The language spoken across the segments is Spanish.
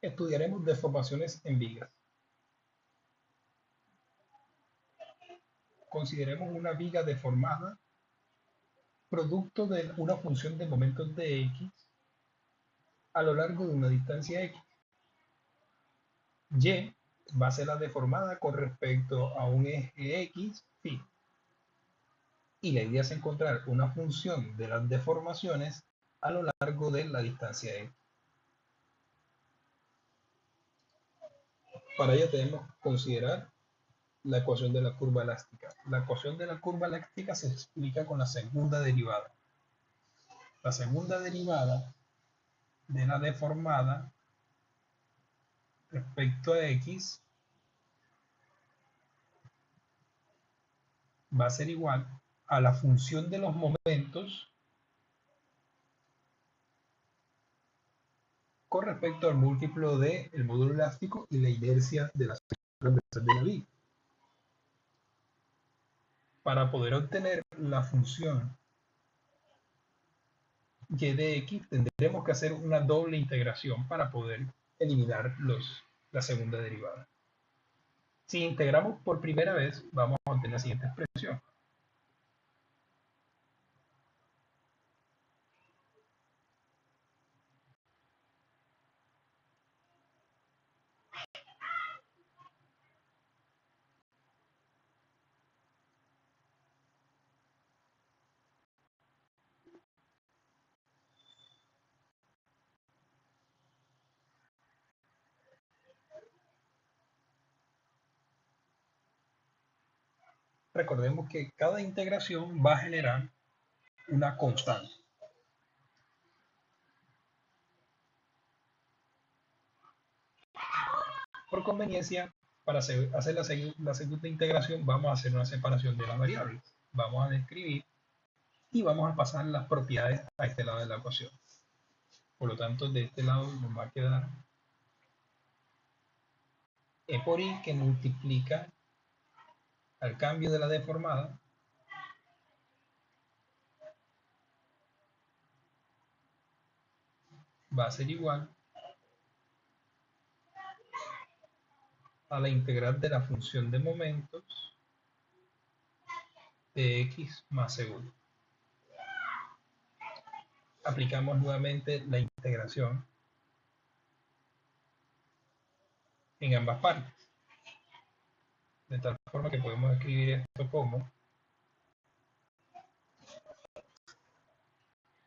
Estudiaremos deformaciones en vigas. Consideremos una viga deformada producto de una función de momentos de x a lo largo de una distancia x. Y va a ser la deformada con respecto a un eje x, phi. Y la idea es encontrar una función de las deformaciones a lo largo de la distancia x. Para ello tenemos que considerar la ecuación de la curva elástica. La ecuación de la curva elástica se explica con la segunda derivada. La segunda derivada de la deformada respecto a x va a ser igual a la función de los momentos con respecto al múltiplo del módulo elástico y la inercia de la transversal de la viga. Para poder obtener la función y de x tendremos que hacer una doble integración para poder eliminar la segunda derivada. Si integramos por primera vez, vamos a obtener la siguiente expresión. Recordemos que cada integración va a generar una constante. Por conveniencia, para hacer la segunda integración, vamos a hacer una separación de las variables. Vamos a describir y vamos a pasar las propiedades a este lado de la ecuación. Por lo tanto, de este lado nos va a quedar E por I, que multiplica al cambio de la deformada va a ser igual a la integral de la función de momentos de x más c1. Aplicamos nuevamente la integración en ambas partes, de tal forma que podemos escribir esto como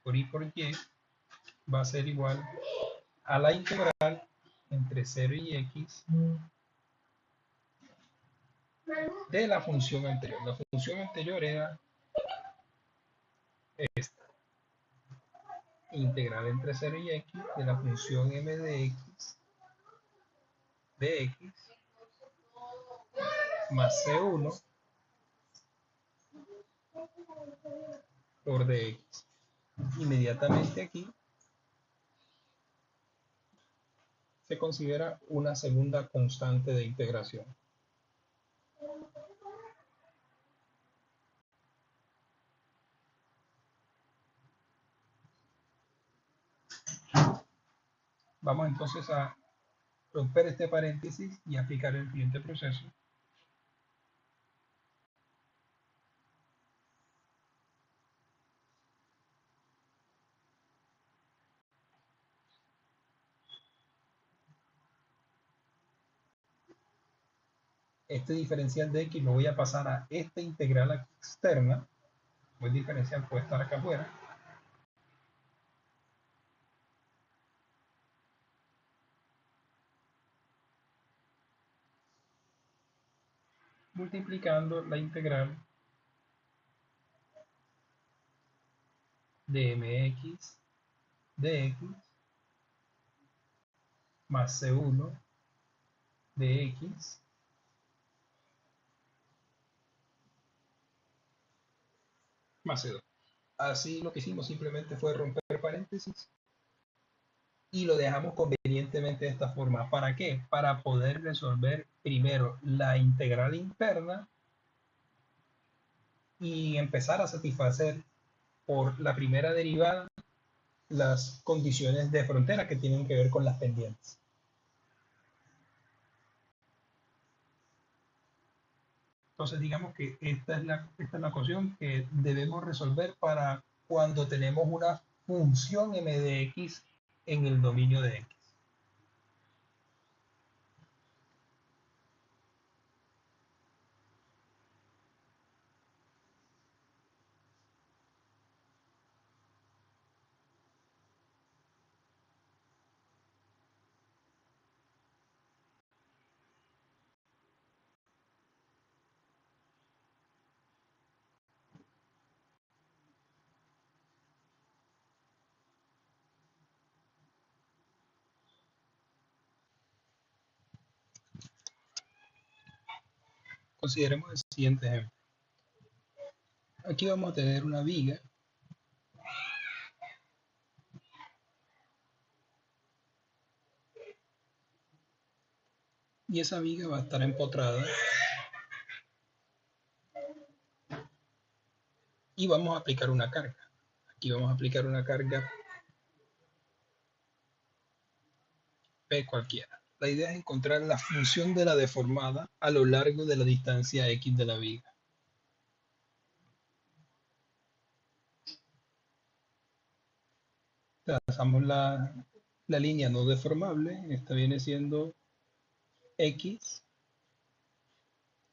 por i por y va a ser igual a la integral entre 0 y x de la función anterior. La función anterior era esta, integral entre 0 y x de la función m de x más c1 por dx. Inmediatamente aquí se considera una segunda constante de integración. Vamos entonces a romper este paréntesis y aplicar el siguiente proceso. Este diferencial de x lo voy a pasar a esta integral externa. El diferencial puede estar acá afuera. Multiplicando la integral de mx de x más c1 de x más c2. Así lo que hicimos simplemente fue romper paréntesis y lo dejamos convenientemente de esta forma. ¿Para qué? Para poder resolver primero la integral interna y empezar a satisfacer por la primera derivada las condiciones de frontera que tienen que ver con las pendientes. Entonces digamos que esta es la ecuación que debemos resolver para cuando tenemos una función m de x en el dominio de x. Consideremos el siguiente ejemplo. Aquí vamos a tener una viga y esa viga va a estar empotrada y vamos a aplicar una carga. Aquí vamos a aplicar una carga P cualquiera. La idea es encontrar la función de la deformada a lo largo de la distancia X de la viga. Trazamos la línea no deformable. Esta viene siendo X.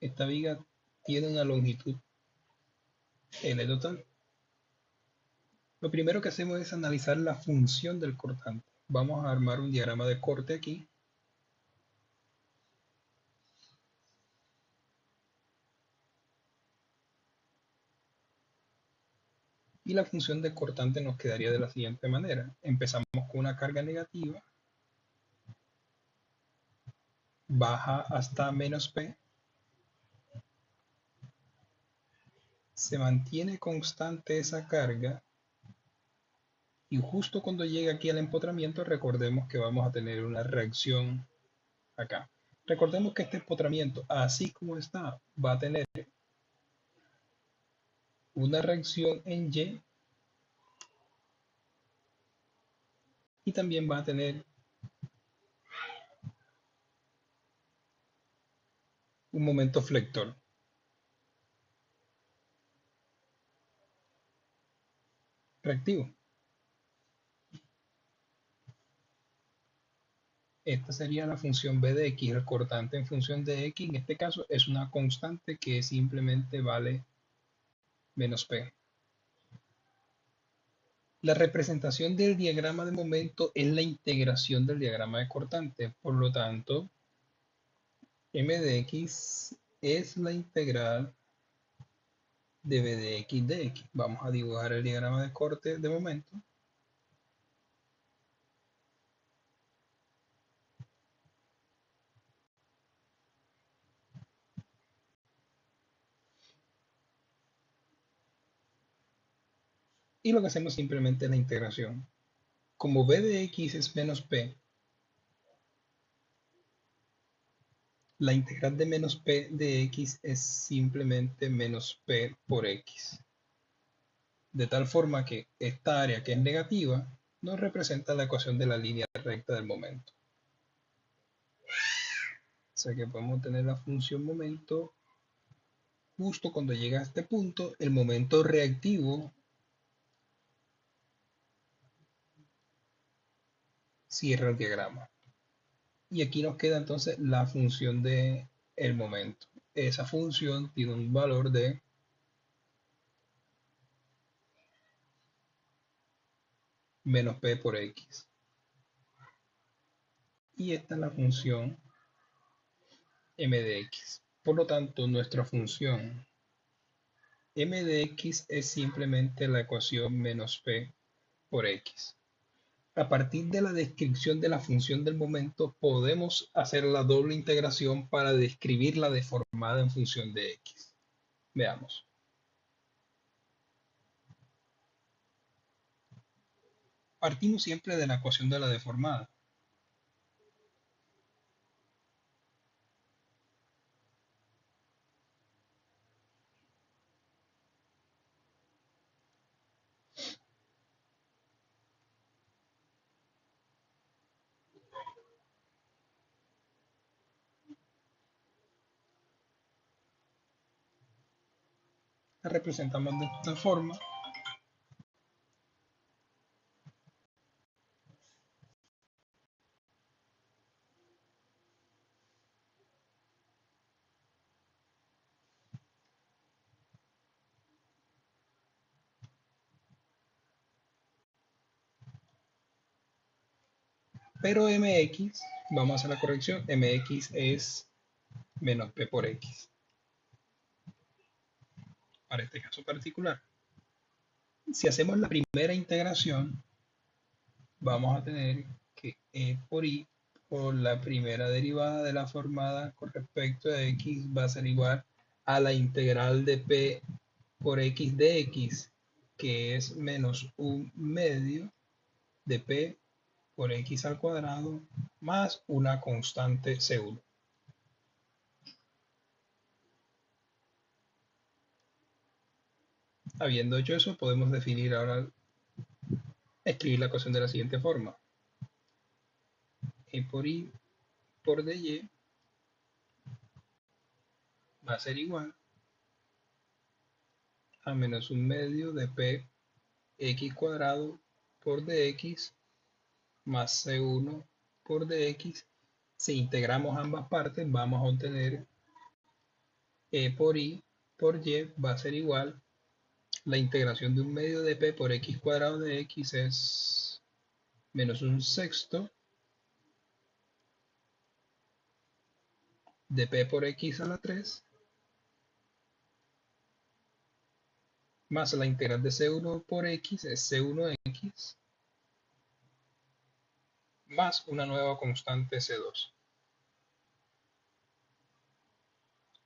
Esta viga tiene una longitud L total. Lo primero que hacemos es analizar la función del cortante. Vamos a armar un diagrama de corte aquí. Y la función de cortante nos quedaría de la siguiente manera. Empezamos con una carga negativa, baja hasta menos P, se mantiene constante esa carga y justo cuando llegue aquí al empotramiento recordemos que vamos a tener una reacción acá. Recordemos que este empotramiento, así como está, va a tener una reacción en y también va a tener un momento flector reactivo. Esta sería la función b de x, el cortante en función de x, en este caso es una constante que simplemente vale menos p. La representación del diagrama de momento es la integración del diagrama de cortante, por lo tanto, m de x es la integral de b de x. Vamos a dibujar el diagrama de corte de momento. Y lo que hacemos simplemente es la integración. Como b de x es menos p, la integral de menos p de x es simplemente menos p por x. De tal forma que esta área que es negativa nos representa la ecuación de la línea recta del momento. O sea que podemos tener la función momento justo cuando llega a este punto, el momento reactivo cierra el diagrama. Y aquí nos queda entonces la función de el momento. Esa función tiene un valor de menos p por x. Y esta es la función m de x. Por lo tanto, nuestra función m de x es simplemente la ecuación menos p por x. A partir de la descripción de la función del momento, podemos hacer la doble integración para describir la deformada en función de x. Veamos. Partimos siempre de la ecuación de la deformada. la representamos de esta forma. Pero mx, vamos a hacer la corrección, mx es menos p por x. Para este caso particular, si hacemos la primera integración, vamos a tener que e por i por la primera derivada de la formada con respecto a x va a ser igual a la integral de p por x de x, que es menos un medio de p por x al cuadrado más una constante C1. Habiendo hecho eso, podemos definir ahora, escribir la ecuación de la siguiente forma. E por i por dy va a ser igual a menos un medio de p x cuadrado por dx más c1 por dx. Si integramos ambas partes, vamos a obtener e por i por y va a ser igual. La integración de un medio de p por x cuadrado de x es menos un sexto de p por x a la 3 más la integral de c1 por x es c1x más una nueva constante c2.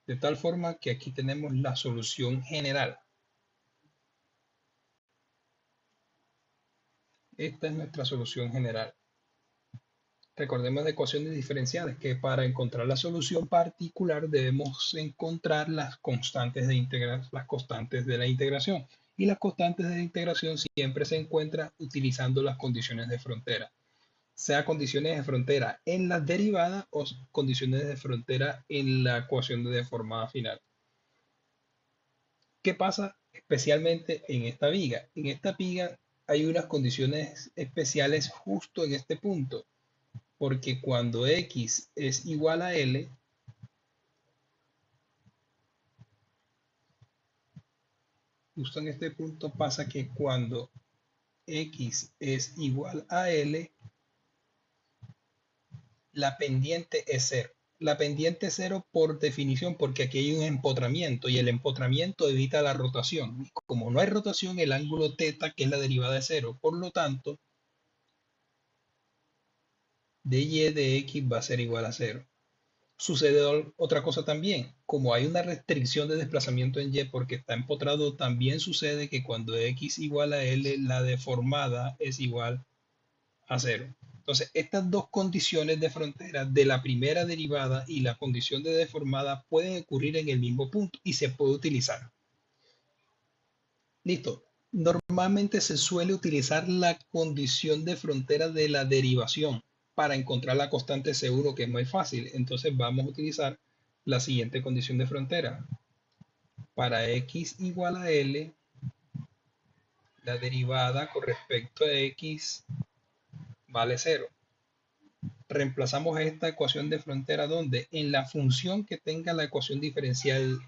De tal forma que aquí tenemos la solución general. Esta es nuestra solución general. Recordemos de ecuaciones diferenciales que para encontrar la solución particular debemos encontrar las constantes de la integración. Y las constantes de la integración siempre se encuentran utilizando las condiciones de frontera. Sea condiciones de frontera en las derivadas o condiciones de frontera en la ecuación de deformada final. ¿Qué pasa especialmente en esta viga? En esta viga hay unas condiciones especiales justo en este punto, porque cuando x es igual a L, justo en este punto pasa que cuando x es igual a L, la pendiente es cero. La pendiente es cero por definición porque aquí hay un empotramiento y el empotramiento evita la rotación. Como no hay rotación, el ángulo θ, que es la derivada de cero, por lo tanto, dy de x va a ser igual a cero. Sucede otra cosa también, como hay una restricción de desplazamiento en y porque está empotrado, también sucede que cuando x igual a L, la deformada es igual a cero. Entonces, estas dos condiciones de frontera de la primera derivada y la condición de deformada pueden ocurrir en el mismo punto y se puede utilizar. Listo. Normalmente se suele utilizar la condición de frontera de la derivación para encontrar la constante C1, que es muy fácil. Entonces vamos a utilizar la siguiente condición de frontera. Para x igual a L, la derivada con respecto a x vale 0. Reemplazamos esta ecuación de frontera donde en la función que tenga la ecuación diferencial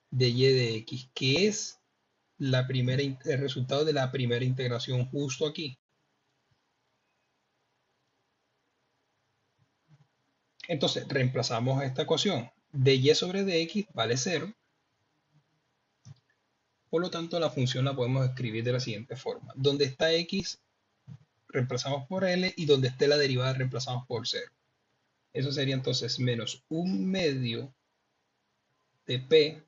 de y de x, que es el resultado de la primera integración justo aquí. Entonces reemplazamos esta ecuación de y sobre dx vale 0. Por lo tanto, la función la podemos escribir de la siguiente forma. Donde está x, reemplazamos por L, y donde esté la derivada, reemplazamos por 0. Eso sería entonces menos un medio de P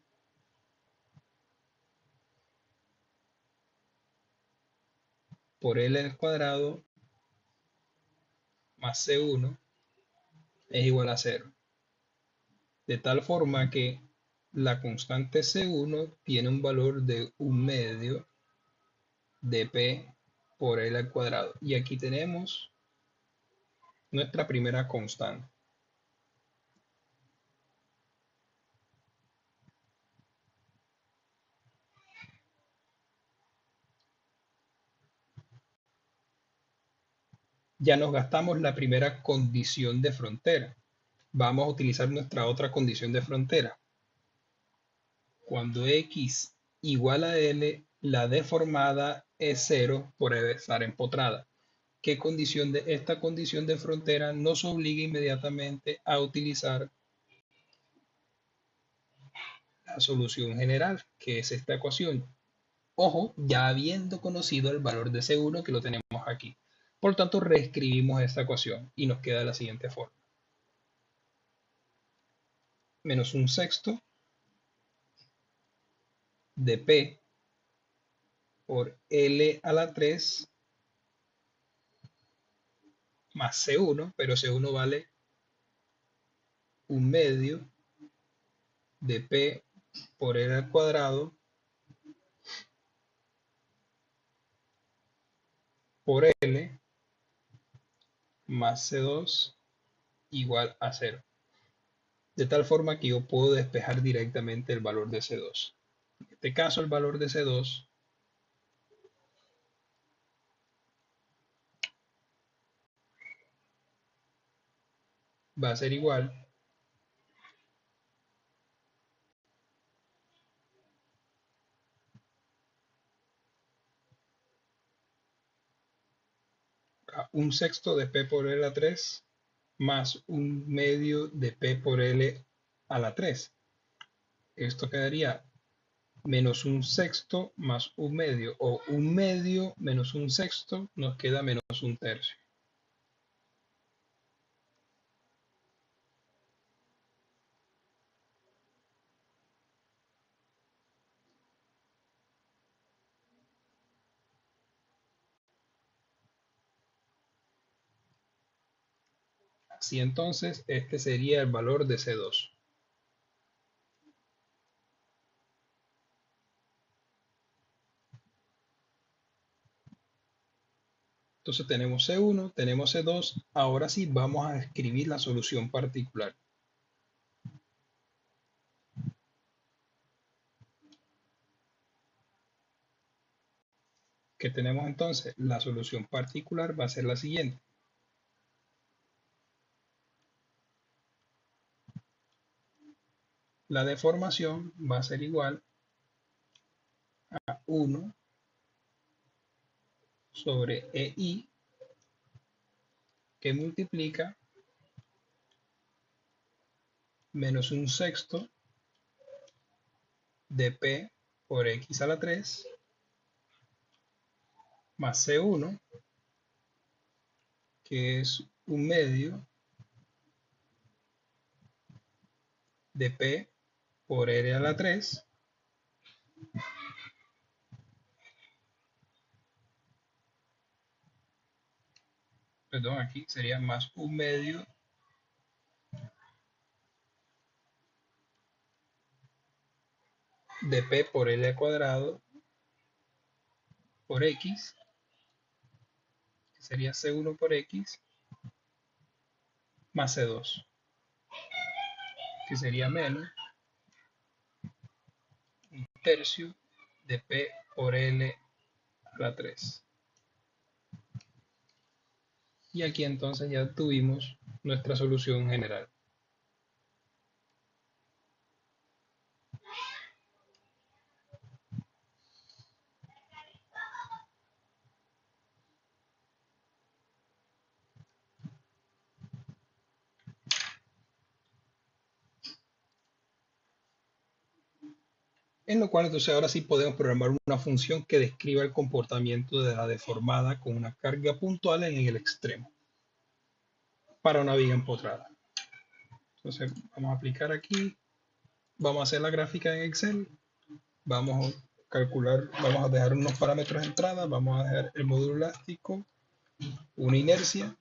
por L al cuadrado más C1 es igual a 0. De tal forma que la constante C1 tiene un valor de un medio de P por L al cuadrado. Y aquí tenemos nuestra primera constante. Ya nos gastamos la primera condición de frontera. Vamos a utilizar nuestra otra condición de frontera. Cuando x igual a L, la deformada es 0 por estar empotrada. ¿Qué condición de esta condición de frontera nos obliga inmediatamente a utilizar la solución general, que es esta ecuación? Ojo, ya habiendo conocido el valor de C1 que lo tenemos aquí. Por tanto, reescribimos esta ecuación y nos queda de la siguiente forma. Menos un sexto de P por L a la 3 más C1, pero C1 vale un medio de P por L al cuadrado por L más C2 igual a 0. De tal forma que yo puedo despejar directamente el valor de C2. En este caso, el valor de C2 va a ser igual a un sexto de P por L a 3 más un medio de P por L a la 3. Esto quedaría menos un sexto más un medio, o un medio menos un sexto, nos queda menos un tercio. Así entonces, este sería el valor de C2. Entonces tenemos C1, tenemos C2. Ahora sí vamos a escribir la solución particular. ¿Qué tenemos entonces? La solución particular va a ser la siguiente. La deformación va a ser igual a 1 sobre EI, que multiplica menos un sexto de P por X a la 3 más C1, que es un medio de P por R a la 3, perdón, aquí sería más un medio de P por L al cuadrado por X, que sería C1 por X, más C2, que sería menos un tercio de P por L a la 3. Y aquí entonces ya tuvimos nuestra solución general. En lo cual entonces ahora sí podemos programar una función que describa el comportamiento de la deformada con una carga puntual en el extremo para una viga empotrada. Entonces vamos a aplicar aquí, vamos a hacer la gráfica en Excel, vamos a calcular, vamos a dejar unos parámetros de entrada, vamos a dejar el módulo elástico, una inercia,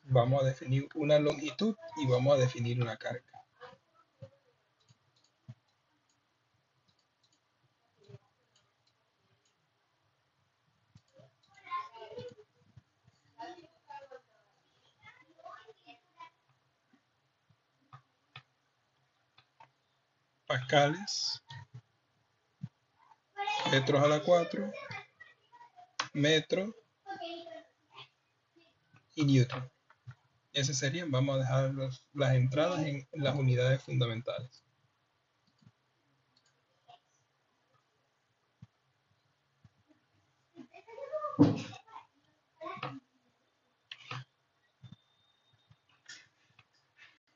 vamos a definir una longitud y vamos a definir una carga. pascales, metros a la 4, metro y newton. Ese serían, vamos a dejar las entradas en las unidades fundamentales.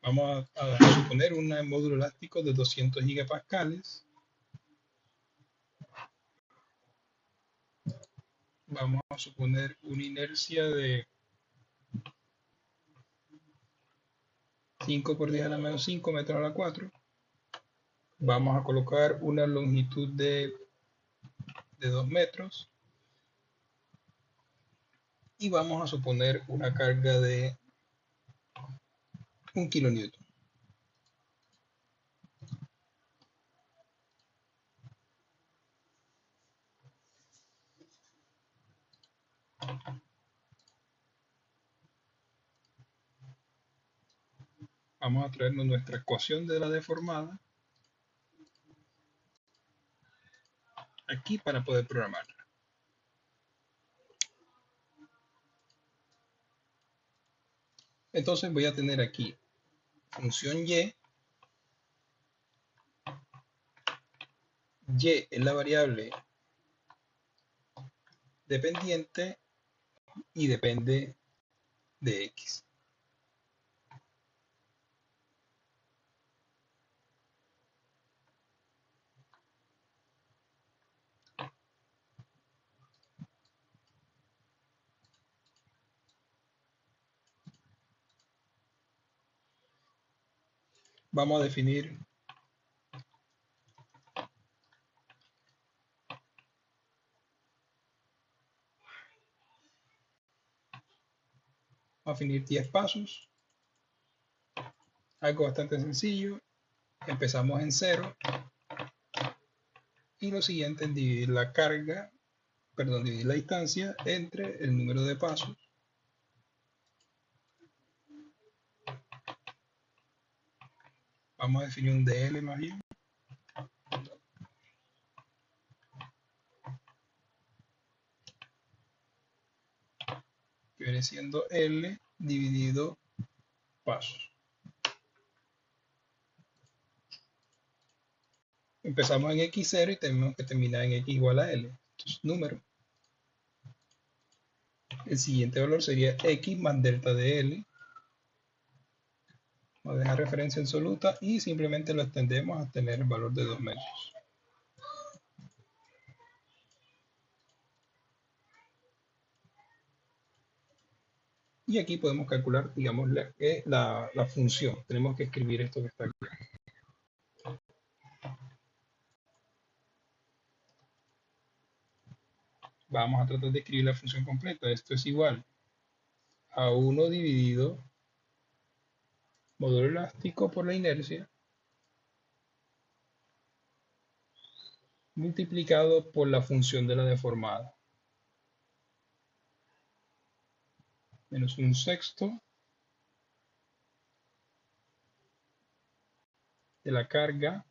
Vamos a suponer un módulo elástico de 200 gigapascales. Vamos a suponer una inercia de 5 por 10 a la menos 5 metros a la 4. Vamos a colocar una longitud de 2 metros. Y vamos a suponer una carga de 1 kilonewton. Vamos a traernos nuestra ecuación de la deformada aquí para poder programarla. Entonces voy a tener aquí función y. Y es la variable dependiente y depende de x. Vamos a definir a definir 10 pasos, algo bastante sencillo. Empezamos en 0 y lo siguiente es dividir la carga, dividir la distancia entre el número de pasos vamos a definir un DL más bien, que viene siendo L dividido pasos. Empezamos en x0 y tenemos que terminar en x igual a L. Entonces, número. El siguiente valor sería x más delta de L. Vamos a dejar referencia absoluta y simplemente lo extendemos a tener el valor de 2 metros. Y aquí podemos calcular, digamos, la función. Tenemos que escribir esto que está aquí. Vamos a tratar de escribir la función completa. Esto es igual a 1 dividido módulo elástico por la inercia multiplicado por la función de la deformada. Menos 1/6 de la carga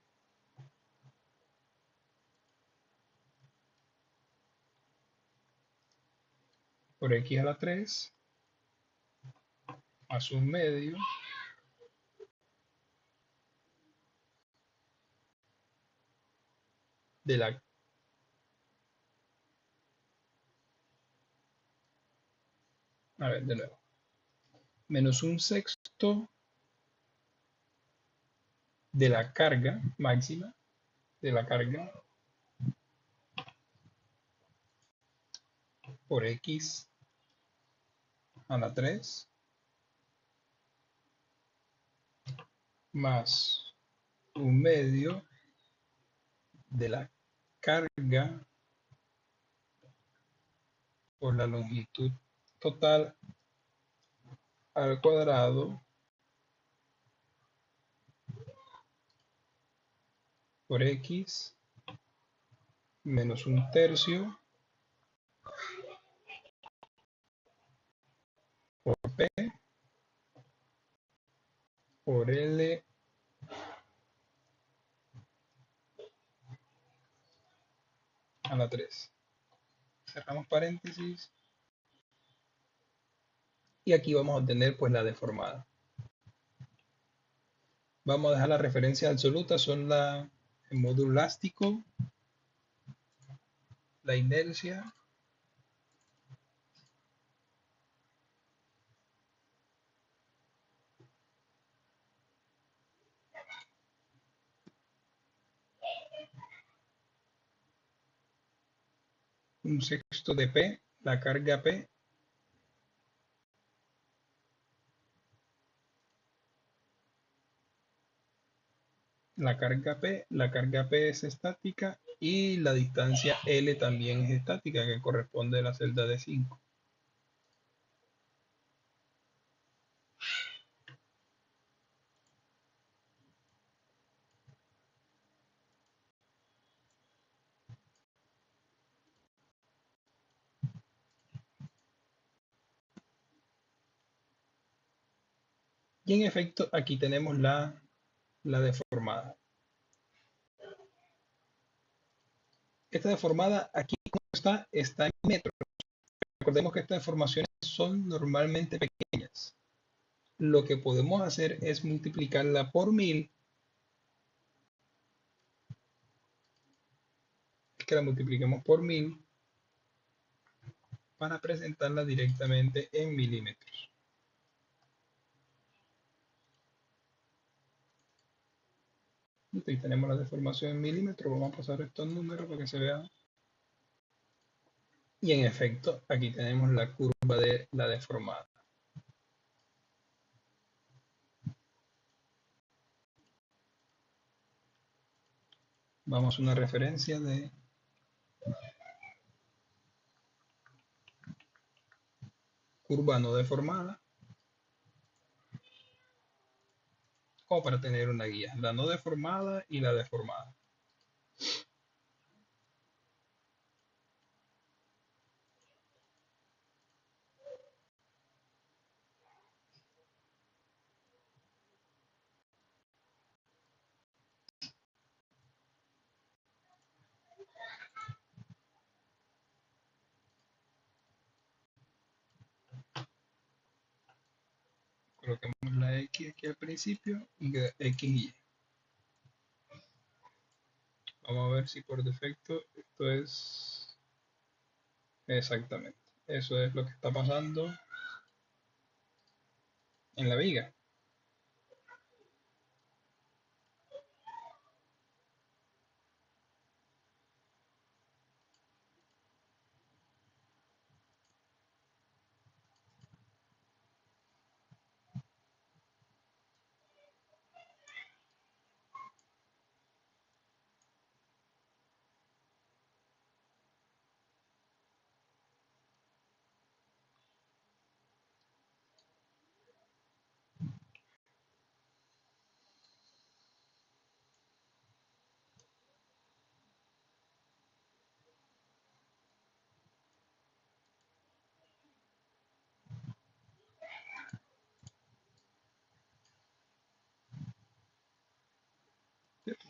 por x a la 3 más 1/2 de la de nuevo. Menos 1/6 de la carga máxima de la carga por x a la 3 más 1/2 de la carga por la longitud total al cuadrado por x menos 1/3 por p por L a la 3. Cerramos paréntesis y aquí vamos a obtener pues la deformada. Vamos a dejar la referencia absoluta, son el módulo elástico, la inercia, un sexto de P, la carga P, la carga P es estática y la distancia L también es estática, que corresponde a la celda de 5. Y en efecto, aquí tenemos la deformada. Esta deformada aquí está en metros. Recordemos que estas deformaciones son normalmente pequeñas. Lo que podemos hacer es multiplicarla por 1000, que la multipliquemos por 1000 para presentarla directamente en milímetros. Ahí tenemos la deformación en milímetros. Vamos a pasar estos números para que se vean. Y en efecto, aquí tenemos la curva de la deformada. Vamos a una referencia de curva no deformada, como para tener una guía. La no deformada y la deformada. Colocamos la X aquí al principio y X y Y. Vamos a ver si por defecto esto es exactamente. Eso es lo que está pasando en la viga.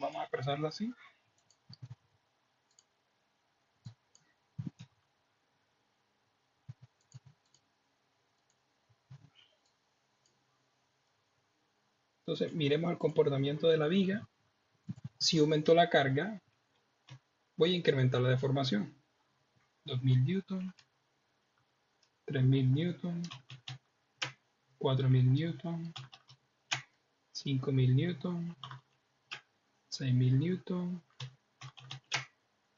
Vamos a expresarlo así. Entonces, miremos el comportamiento de la viga. Si aumento la carga, voy a incrementar la deformación. 2000 newton, 3000 newton, 4000 newton, 5000 newton, 6000 newton,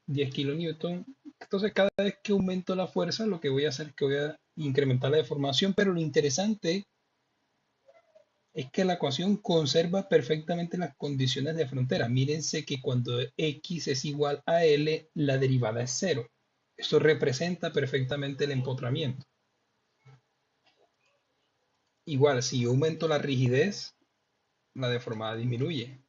10 kilonewton. Entonces, cada vez que aumento la fuerza, lo que voy a hacer es que voy a incrementar la deformación, pero lo interesante es que la ecuación conserva perfectamente las condiciones de frontera. Mírense que cuando x es igual a L, la derivada es cero. Eso representa perfectamente el empotramiento. Igual, si yo aumento la rigidez, la deformada disminuye.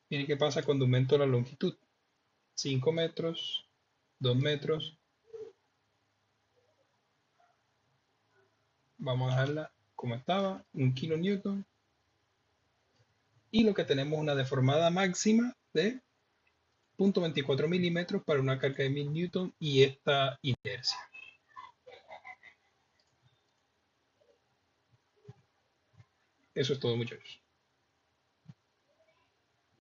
Miren qué pasa cuando aumento la longitud. 5 metros, 2 metros. Vamos a dejarla como estaba, 1 kilonewton. Y lo que tenemos una deformada máxima de 0.24 milímetros para una carga de 1000 newton y esta inercia. Eso es todo, muchachos.